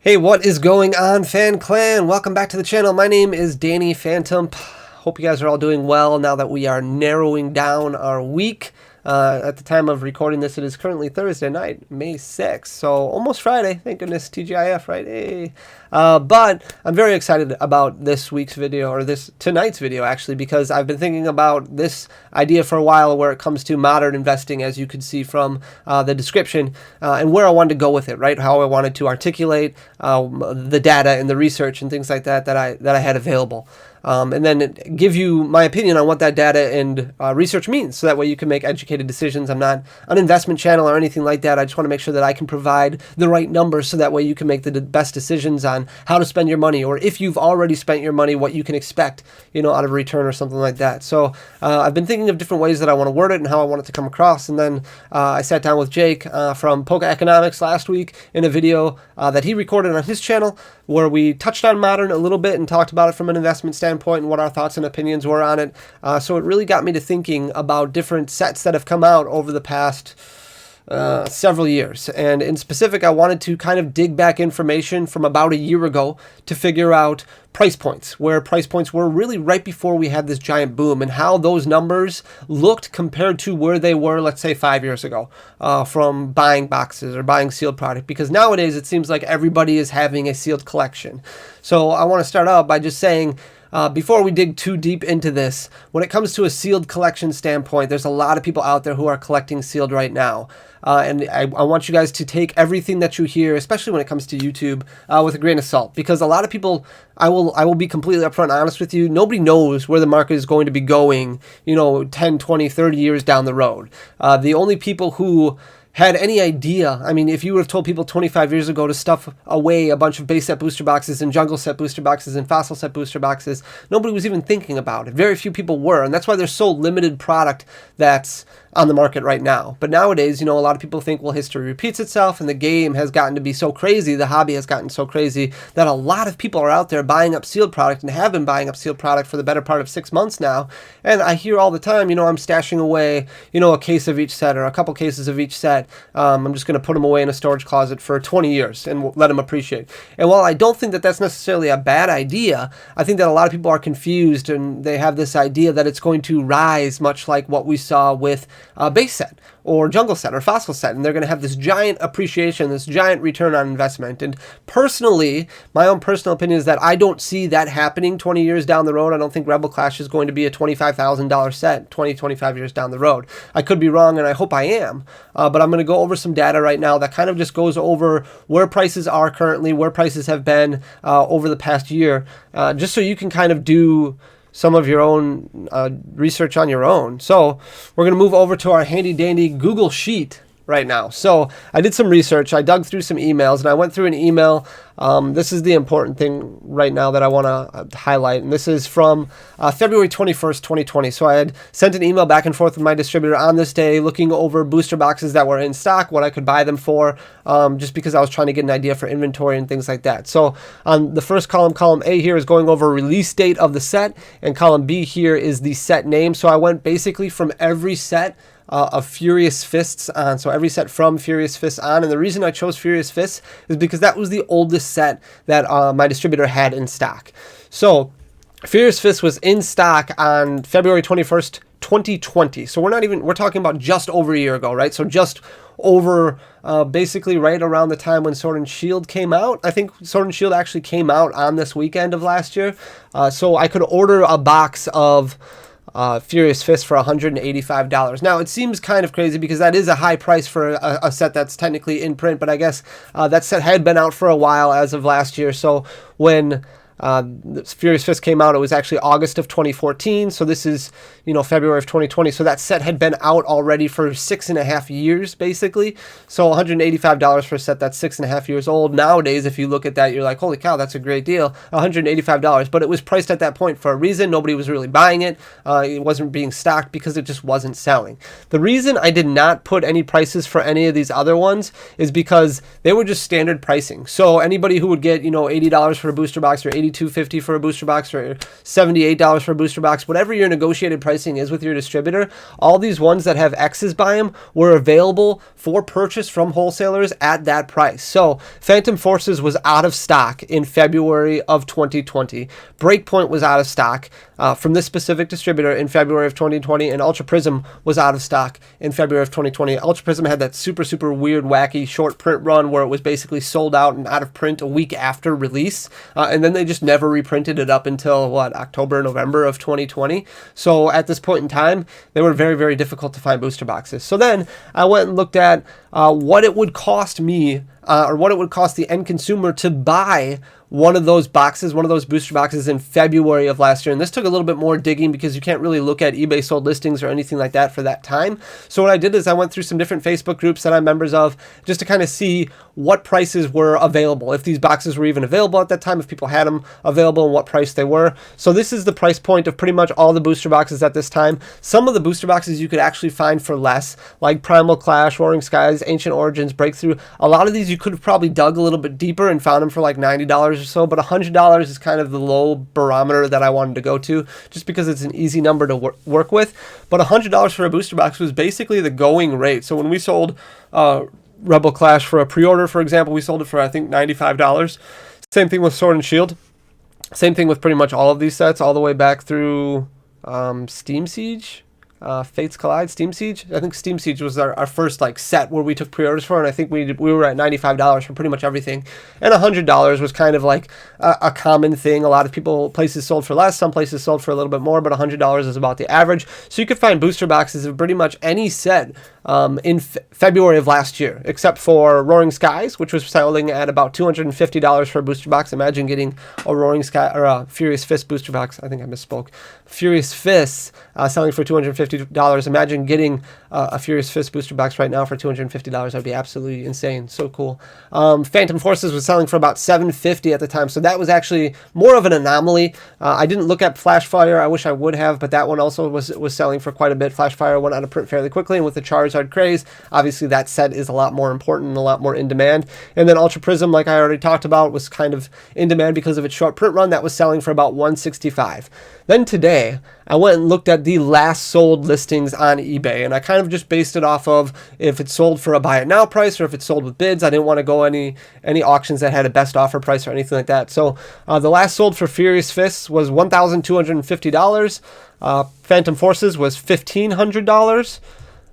Hey, what is going on, Fan Clan? Welcome back to the channel. My name is Danny Phantom. Hope you guys are all doing well now that we are narrowing down our week. At the time of recording this, it is currently Thursday night, May 6th, so almost Friday. Thank goodness, TGIF, right? Hey. But I'm very excited about this week's video, or tonight's video actually, because I've been thinking about this idea for a while where it comes to modern investing, as you could see from the description, and where I wanted to go with it, right? How I wanted to articulate the data and the research and things like that that I had available. And then give you my opinion on what that data and research means, so that way you can make educated decisions. I'm not an investment channel or anything like that. I just want to make sure that I can provide the right numbers, so that way you can make the best decisions on how to spend your money, or if you've already spent your money, what you can expect, out of a return or something like that. So I've been thinking of different ways that I want to word it and how I want it to come across. And then I sat down with Jake from Polka Economics last week in a video that he recorded on his channel, where we touched on modern a little bit and talked about it from an investment standpoint and what our thoughts and opinions were on it. So it really got me to thinking about different sets that have come out over the past several years. And in specific, I wanted to kind of dig back information from about a year ago to figure out price points, where price points were really right before we had this giant boom, and how those numbers looked compared to where they were, let's say 5 years ago, from buying boxes or buying sealed product, because nowadays it seems like everybody is having a sealed collection. So I want to start out by just saying, before we dig too deep into this, when it comes to a sealed collection standpoint, there's a lot of people out there who are collecting sealed right now. And I want you guys to take everything that you hear, especially when it comes to YouTube, with a grain of salt, because a lot of people, I will be completely upfront and honest with you, nobody knows where the market is going to be going, 10, 20, 30 years down the road. The only people who had any idea, I mean, if you would have told people 25 years ago to stuff away a bunch of base set booster boxes and jungle set booster boxes and fossil set booster boxes, nobody was even thinking about it. Very few people were, and that's why there's so limited product that's on the market right now. But nowadays, a lot of people think, well, history repeats itself, and the game has gotten to be so crazy, the hobby has gotten so crazy, that a lot of people are out there buying up sealed product, and have been buying up sealed product for the better part of 6 months now. And I hear all the time, I'm stashing away, a case of each set, or a couple cases of each set. I'm just going to put them away in a storage closet for 20 years and let them appreciate. And while I don't think that that's necessarily a bad idea, I think that a lot of people are confused, and they have this idea that it's going to rise much like what we saw with base set or jungle set or fossil set, and they're going to have this giant appreciation, this giant return on investment. And personally, my own personal opinion is that I don't see that happening 20 years down the road. I don't think Rebel Clash is going to be a $25,000 set 25 years down the road. I could be wrong, and I hope I am, but I'm going to go over some data right now that kind of just goes over where prices are currently, where prices have been over the past year, just so you can kind of do some of your own research on your own. So we're going to move over to our handy dandy Google Sheet right now. So I did some research. I dug through some emails, and I went through an email. This is the important thing right now that I want to highlight, and this is from February 21st, 2020. So I had sent an email back and forth with my distributor on this day, looking over booster boxes that were in stock, what I could buy them for, just because I was trying to get an idea for inventory and things like that. So on the first column A here is going over release date of the set, and column B here is the set name. So I went basically from every set of Furious Fists on. So every set from Furious Fists on. And the reason I chose Furious Fists is because that was the oldest set that my distributor had in stock. So Furious Fists was in stock on February 21st, 2020. So we're talking about just over a year ago, right? So just over basically right around the time when Sword and Shield came out. I think Sword and Shield actually came out on this weekend of last year. So I could order a box of Furious Fist for $185. Now, it seems kind of crazy because that is a high price for a set that's technically in print, but I guess that set had been out for a while as of last year. So when Furious Fist came out, it was actually August of 2014, so this is, February of 2020, so that set had been out already for 6.5 years, basically. So $185 for a set that's 6.5 years old. Nowadays, if you look at that, you're like, holy cow, that's a great deal, $185, but it was priced at that point for a reason. Nobody was really buying it. It wasn't being stocked because it just wasn't selling. The reason I did not put any prices for any of these other ones is because they were just standard pricing. So anybody who would get, $80 for a booster box or $80 $72.50 for a booster box or $78 for a booster box, whatever your negotiated pricing is with your distributor, all these ones that have X's by them were available for purchase from wholesalers at that price. So Phantom Forces was out of stock in February of 2020. Breakpoint was out of stock from this specific distributor in February of 2020, and Ultra Prism was out of stock in February of 2020. Ultra Prism had that super weird, wacky short print run where it was basically sold out and out of print a week after release, and then they just never reprinted it up until October, November of 2020. So at this point in time, they were very difficult to find booster boxes. So then I went and looked at what it would cost me or what it would cost the end consumer to buy one of those boxes, one of those booster boxes in February of last year. And this took a little bit more digging because you can't really look at eBay sold listings or anything like that for that time. So what I did is I went through some different Facebook groups that I'm members of just to kind of see what prices were available, if these boxes were even available at that time, if people had them available and what price they were. So this is the price point of pretty much all the booster boxes at this time. Some of the booster boxes you could actually find for less, like Primal Clash, Roaring Skies, Ancient Origins, Breakthrough. A lot of these you could have probably dug a little bit deeper and found them for like $90 or so, but $100 is kind of the low barometer that I wanted to go to, just because it's an easy number to work with. But $100 for a booster box was basically the going rate. So when we sold Rebel Clash for a pre-order, for example, we sold it for I think $95. Same thing with Sword and Shield. Same thing with pretty much all of these sets, all the way back through Steam Siege. Fates Collide, Steam Siege. I think Steam Siege was our first like set where we took pre-orders for, and I think we were at $95 for pretty much everything, and $100 was kind of like a common thing. A lot of places sold for less, some places sold for a little bit more, but $100 is about the average. So you could find booster boxes of pretty much any set in February of last year, except for Roaring Skies, which was selling at about $250 for a booster box. Imagine getting a Roaring Sky or a Furious Fist booster box. I think I misspoke. Furious Fists selling for $250. Imagine getting a Furious Fist booster box right now for $250. That'd be absolutely insane. So cool. Phantom Forces was selling for about $750 at the time, so that was actually more of an anomaly. I didn't look at Flashfire. I wish I would have, but that one also was selling for quite a bit. Flashfire went out of print fairly quickly, and with the Charizard craze, obviously that set is a lot more important and a lot more in demand. And then Ultra Prism, like I already talked about, was kind of in demand because of its short print run. That was selling for about $165. Then today, I went and looked at the last sold listings on eBay, and I kind of just based it off of if it's sold for a buy it now price or if it's sold with bids. I didn't want to go any auctions that had a best offer price or anything like that. So the last sold for Furious Fists was $1,250. Phantom Forces was $1,500.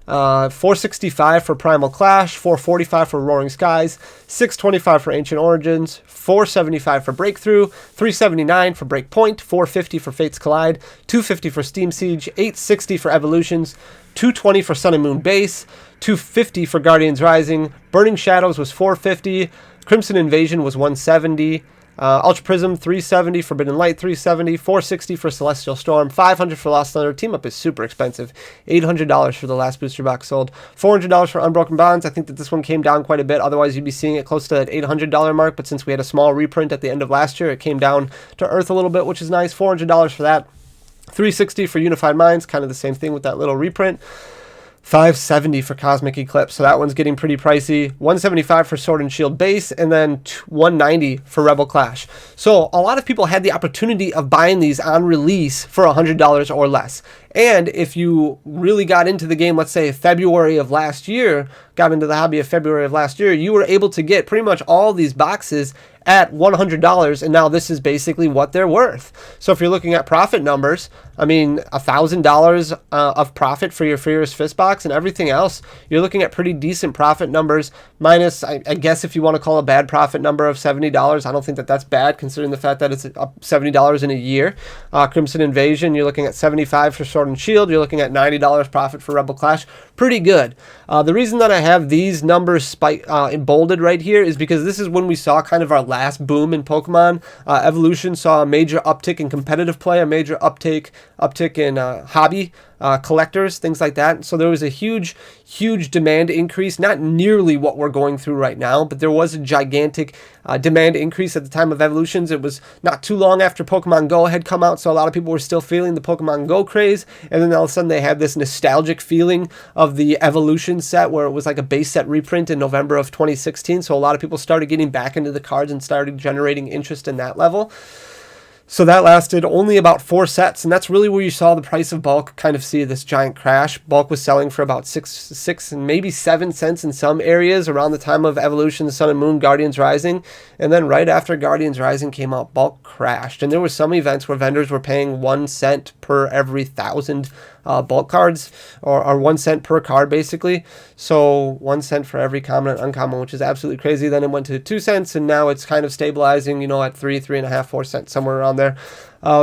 $465 for Primal Clash, $445 for Roaring Skies, $625 for Ancient Origins, $475 for Breakthrough, $379 for Breakpoint, $450 for Fates Collide, $250 for Steam Siege, $860 for Evolutions, $220 for Sun and Moon Base, $250 for Guardians Rising, Burning Shadows was $450, Crimson Invasion was $170, Ultra Prism $370, Forbidden Light $370, $460 for Celestial Storm, $500 for Lost Thunder. Team Up is super expensive, $800 for the last booster box sold, $400 for Unbroken Bonds. I think that this one came down quite a bit. Otherwise, you'd be seeing it close to that $800 mark. But since we had a small reprint at the end of last year, it came down to earth a little bit, which is nice. $400 for that. $360 for Unified Minds, kind of the same thing with that little reprint. $570 for Cosmic Eclipse, so that one's getting pretty pricey. $175 for Sword and Shield base, and then $190 for Rebel Clash. So a lot of people had the opportunity of buying these on release for $100 or less. And if you really got into the game, let's say February of last year, got into the hobby of February of last year, you were able to get pretty much all these boxes at $100, and now this is basically what they're worth. So if you're looking at profit numbers, I mean, $1,000 of profit for your Furious Fist box and everything else, you're looking at pretty decent profit numbers, minus, I guess if you want to call a bad profit number of $70, I don't think that that's bad, considering the fact that it's up $70 in a year. Crimson Invasion, you're looking at $75 for Sword and Shield, you're looking at $90 profit for Rebel Clash. Pretty good. The reason that I have these numbers bolded right here is because this is when we saw kind of our last boom in Pokemon. Evolution saw a major uptick in competitive play, a major uptick in hobby collectors, things like that. So there was a huge demand increase, not nearly what we're going through right now, but there was a gigantic demand increase at the time of Evolutions. It was not too long after Pokemon Go had come out, so a lot of people were still feeling the Pokemon Go craze, and then all of a sudden they had this nostalgic feeling of the Evolution set where it was like a base set reprint in November of 2016, so a lot of people started getting back into the cards and started generating interest in that level. So that lasted only about 4 sets, and that's really where you saw the price of bulk kind of see this giant crash. Bulk was selling for about 6 and maybe 7 cents in some areas around the time of Evolution, Sun and Moon, Guardians Rising. And then right after Guardians Rising came out, bulk crashed. And there were some events where vendors were paying 1 cent per every 1,000 bulk cards, or 1 cent per card basically. So 1 cent for every common and uncommon, which is absolutely crazy. Then it went to 2 cents, and now it's kind of stabilizing, at 3.5, 4 cents, somewhere around there.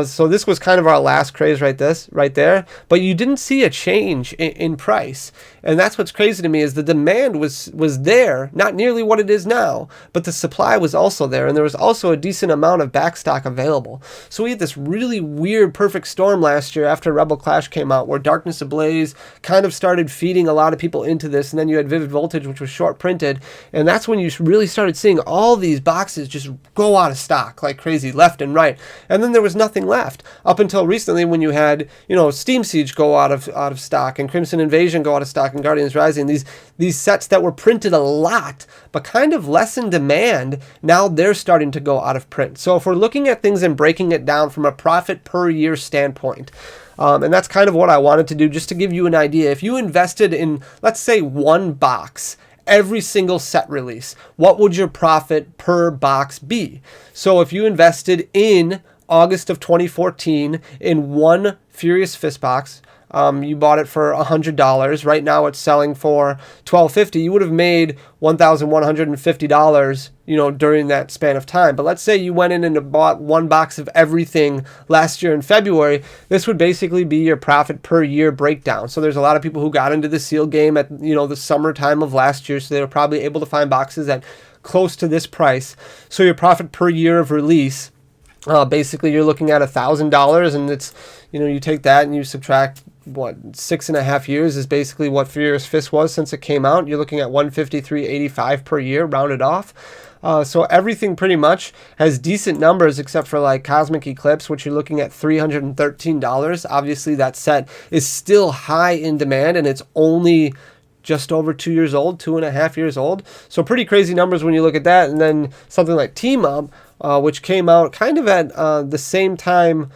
So this was kind of our last craze right there. But you didn't see a change in price. And that's what's crazy to me is the demand was there, not nearly what it is now, but the supply was also there. And there was also a decent amount of backstock available. So we had this really weird perfect storm last year after Rebel Clash came out, where Darkness Ablaze kind of started feeding a lot of people into this. And then you had Vivid Voltage, which was short printed. And that's when you really started seeing all these boxes just go out of stock like crazy left and right. And then there was nothing left up until recently when you had Steam Siege go out of stock, and Crimson Invasion go out of stock, and Guardians Rising, these sets that were printed a lot but kind of less in demand, now they're starting to go out of print. So if we're looking at things and breaking it down from a profit per year standpoint, and that's kind of what I wanted to do, just to give you an idea. If you invested in, let's say, one box every single set release, what would your profit per box be? So if you invested in August of 2014 in one Furious Fist box, you bought it for $100. Right now it's selling for $12.50. You would have made $1,150, during that span of time. But let's say you went in and bought one box of everything last year in February. This would basically be your profit per year breakdown. So there's a lot of people who got into the seal game at, the summertime of last year. So they were probably able to find boxes at close to this price. So your profit per year of release, basically you're looking at $1,000, and it's, you take that and you subtract 6.5 years is basically what Furious Fist was since it came out. You're looking at $153.85 per year, rounded off. So everything pretty much has decent numbers except for like Cosmic Eclipse, which you're looking at $313. Obviously that set is still high in demand, and it's only just over 2 years old, 2.5 years old. So pretty crazy numbers when you look at that. And then something like Team Up, which came out kind of at the same time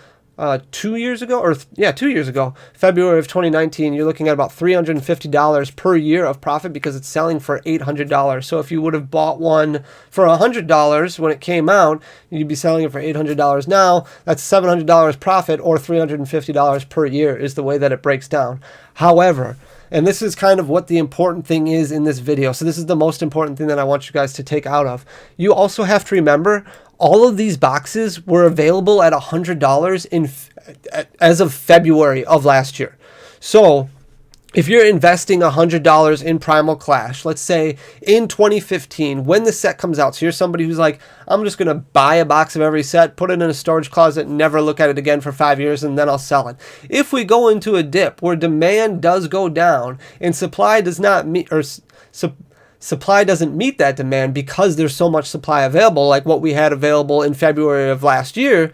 2 years ago, 2 years ago, February of 2019, you're looking at about $350 per year of profit because it's selling for $800. So if you would have bought one for $100 when it came out, you'd be selling it for $800 now. That's $700 profit, or $350 per year is the way that it breaks down. However, and this is kind of what the important thing is in this video. So this is the most important thing that I want you guys to take out of. You also have to remember all of these boxes were available at $100 as of February of last year. So if you're investing $100 in Primal Clash, let's say in 2015, when the set comes out, so you're somebody who's like, I'm just going to buy a box of every set, put it in a storage closet, never look at it again for 5 years, and then I'll sell it. If we go into a dip where demand does go down and supply does not meet, or supply doesn't meet that demand because there's so much supply available, like what we had available in February of last year,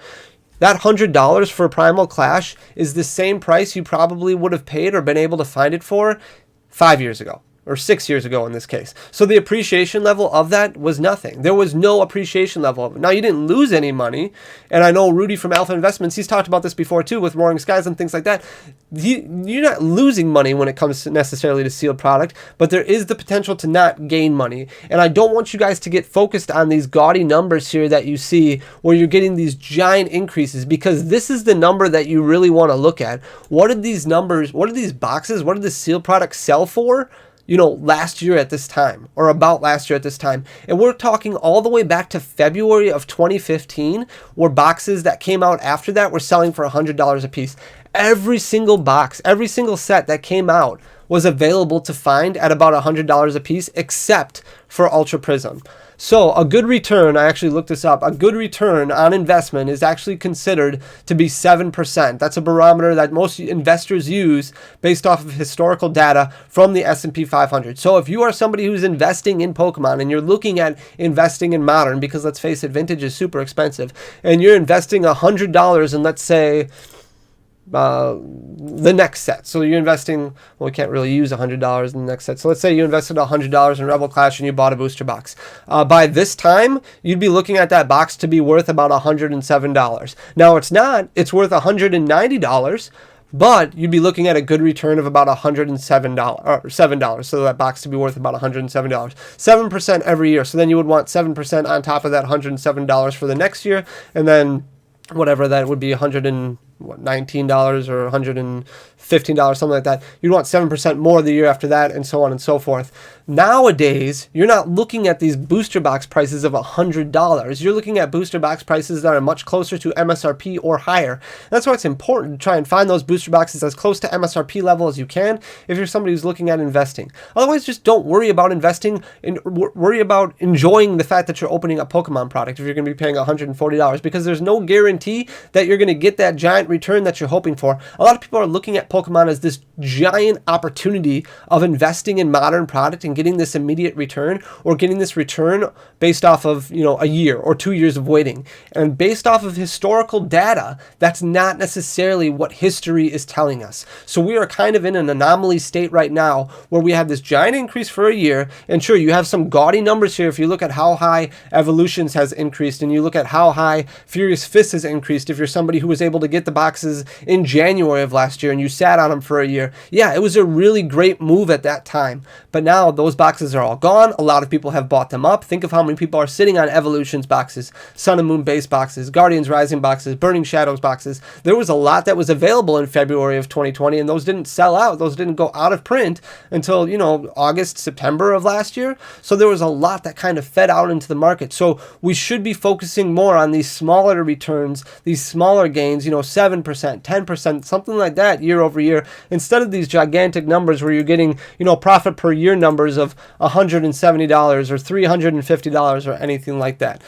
that $100 for Primal Clash is the same price you probably would have paid or been able to find it for 5 years ago. Or 6 years ago in this case. So the appreciation level of that was nothing. There was no appreciation level of it. Now, you didn't lose any money. And I know Rudy from Alpha Investments, he's talked about this before too with Roaring Skies and things like that. You're not losing money when it comes necessarily to sealed product, but there is the potential to not gain money. And I don't want you guys to get focused on these gaudy numbers here that you see where you're getting these giant increases, because this is the number that you really want to look at. What did these numbers, what did these boxes, what did the sealed product sell for? Last year at this time, or about last year at this time. And we're talking all the way back to February of 2015, where boxes that came out after that were selling for $100 a piece. Every single box, every single set that came out was available to find at about $100 a piece, except for Ultra Prism. So a good return, I actually looked this up, a good return on investment is actually considered to be 7%. That's a barometer that most investors use based off of historical data from the S&P 500. So if you are somebody who's investing in Pokemon and you're looking at investing in Modern, because let's face it, Vintage is super expensive, and you're investing $100 in, let's say, the next set. So you're investing, well, we can't really use $100 in the next set. So let's say you invested $100 in Rebel Clash and you bought a booster box. By this time, you'd be looking at that box to be worth about $107. Now it's not, it's worth $190, but you'd be looking at a good return of about $107 or $7. So that box to be worth about $107. 7% every year. So then you would want 7% on top of that $107 for the next year. And then whatever that would be, $119 or $115, something like that. You'd want 7% more the year after that, and so on and so forth. Nowadays, you're not looking at these booster box prices of $100. You're looking at booster box prices that are much closer to MSRP or higher. That's why it's important to try and find those booster boxes as close to MSRP level as you can if you're somebody who's looking at investing. Otherwise, just don't worry about investing and worry about enjoying the fact that you're opening a Pokemon product if you're going to be paying $140, because there's no guarantee that you're going to get that giant return that you're hoping for. A lot of people are looking at Pokemon as this giant opportunity of investing in modern product and getting this immediate return, or getting this return based off of, a year or 2 years of waiting. And based off of historical data, that's not necessarily what history is telling us. So we are kind of in an anomaly state right now where we have this giant increase for a year. And sure, you have some gaudy numbers here if you look at how high Evolutions has increased and you look at how high Furious Fist has increased. If you're somebody who was able to get the boxes in January of last year and you sat on them for a year, yeah, it was a really great move at that time. But now those boxes are all gone. A lot of people have bought them up. Think of how many people are sitting on Evolutions boxes, Sun and Moon base boxes, Guardians Rising boxes, Burning Shadows boxes. There was a lot that was available in February of 2020, and those didn't sell out. Those didn't go out of print until, August, September of last year. So there was a lot that kind of fed out into the market. So we should be focusing more on these smaller returns, these smaller gains, 7%, 10%, something like that year over year, instead of these gigantic numbers where you're getting, profit per year numbers of $170 or $350 or anything like that.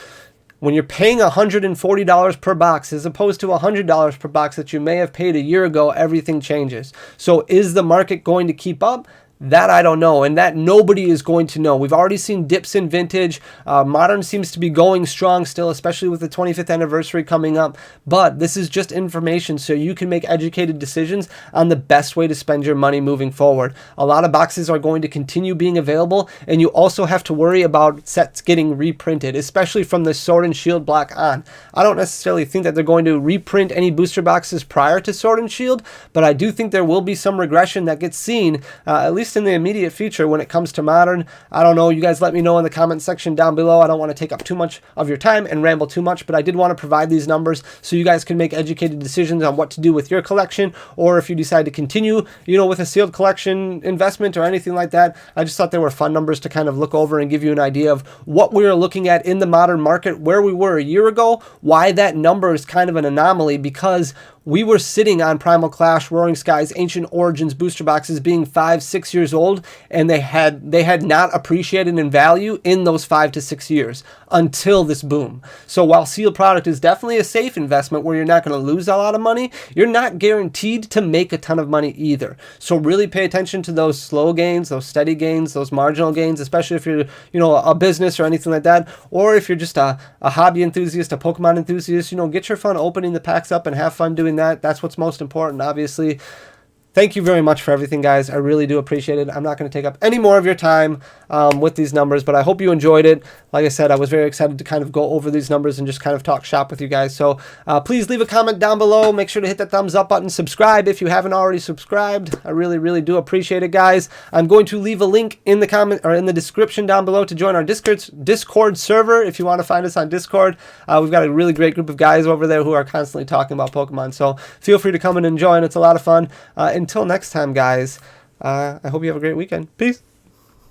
When you're paying $140 per box as opposed to $100 per box that you may have paid a year ago, everything changes. So is the market going to keep up? That I don't know, and that nobody is going to know. We've already seen dips in vintage. Modern seems to be going strong still, especially with the 25th anniversary coming up. But this is just information so you can make educated decisions on the best way to spend your money moving forward. A lot of boxes are going to continue being available, and you also have to worry about sets getting reprinted, especially from the Sword and Shield block on. I don't necessarily think that they're going to reprint any booster boxes prior to Sword and Shield, but I do think there will be some regression that gets seen, at least in the immediate future when it comes to Modern. I don't know. You guys let me know in the comment section down below. I don't want to take up too much of your time and ramble too much, but I did want to provide these numbers so you guys can make educated decisions on what to do with your collection, or if you decide to continue, with a sealed collection investment or anything like that. I just thought they were fun numbers to kind of look over and give you an idea of what we are looking at in the Modern market, where we were a year ago, why that number is kind of an anomaly, because we were sitting on Primal Clash, Roaring Skies, Ancient Origins booster boxes being 5-6 years old, and they had not appreciated in value in those 5 to 6 years until this boom. So while sealed product is definitely a safe investment where you're not going to lose a lot of money, you're not guaranteed to make a ton of money either. So really pay attention to those slow gains, those steady gains, those marginal gains, especially if you're, a business or anything like that, or if you're just a hobby enthusiast, a Pokemon enthusiast, get your fun opening the packs up and have fun doing that. That's what's most important, obviously. Thank you very much for everything, guys. I really do appreciate it. I'm not going to take up any more of your time with these numbers, but I hope you enjoyed it. Like I said, I was very excited to kind of go over these numbers and just kind of talk shop with you guys. So please leave a comment down below. Make sure to hit that thumbs up button. Subscribe if you haven't already subscribed. I really, really do appreciate it, guys. I'm going to leave a link in the comment or in the description down below to join our Discord server if you want to find us on Discord. We've got a really great group of guys over there who are constantly talking about Pokemon. So feel free to come in and join. It's a lot of fun. Until next time, guys, I hope you have a great weekend. Peace.